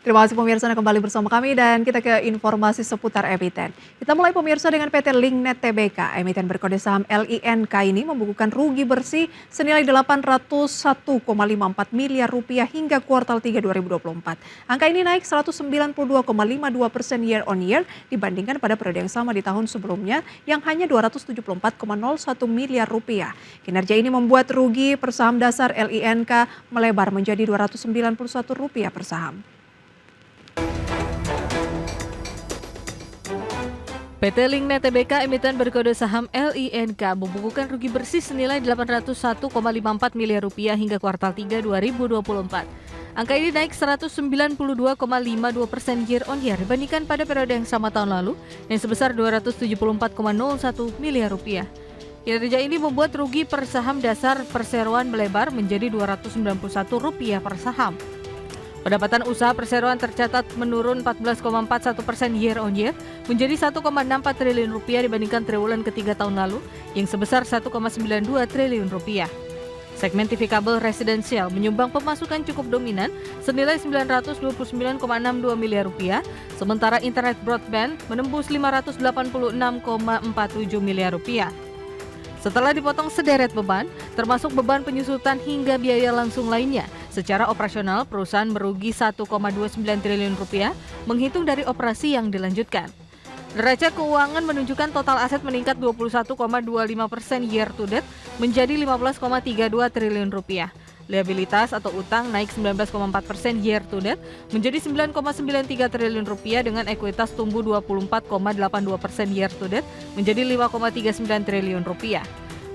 Terima kasih pemirsa Anda kembali bersama kami dan kita ke informasi seputar emiten. Kita mulai pemirsa dengan PT Linknet Tbk. Emiten berkode saham LINK ini membukukan rugi bersih senilai 801,54 miliar rupiah hingga kuartal 3 2024. Angka ini naik 192,52% year on year dibandingkan pada periode yang sama di tahun sebelumnya yang hanya 274,01 miliar rupiah. Kinerja ini membuat rugi per saham dasar LINK melebar menjadi Rp291 per saham. PT Linknet Tbk emiten berkode saham LINK membukukan rugi bersih senilai 801,54 miliar rupiah hingga kuartal 3 2024. Angka ini naik 192,52% year on year dibandingkan pada periode yang sama tahun lalu yang sebesar 274,01 miliar rupiah. Kinerja ini membuat rugi per saham dasar perseroan melebar menjadi Rp291 per saham. Pendapatan usaha perseroan tercatat menurun 14,41% year on year menjadi Rp1,64 triliun dibandingkan triwulan ketiga tahun lalu yang sebesar Rp1,92 triliun. Segmen TV kabel residensial menyumbang pemasukan cukup dominan senilai Rp929,62 miliar, sementara internet broadband menembus Rp586,47 miliar. Setelah dipotong sederet beban, termasuk beban penyusutan hingga biaya langsung lainnya, secara operasional perusahaan merugi Rp1,29 triliun menghitung dari operasi yang dilanjutkan. Neraca keuangan menunjukkan total aset meningkat 21,25% year to date menjadi Rp15,32 triliun. Liabilitas atau utang naik 19,4% year to date menjadi Rp9,93 triliun dengan ekuitas tumbuh 24,82% year to date menjadi Rp5,39 triliun.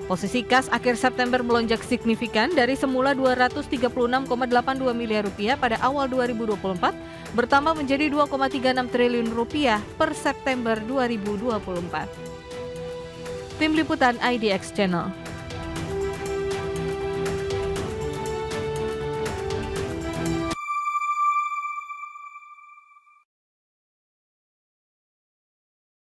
Posisi kas akhir September melonjak signifikan dari semula Rp236,82 miliar pada awal 2024 bertambah menjadi Rp2,36 triliun per September 2024. Tim Liputan IDX Channel.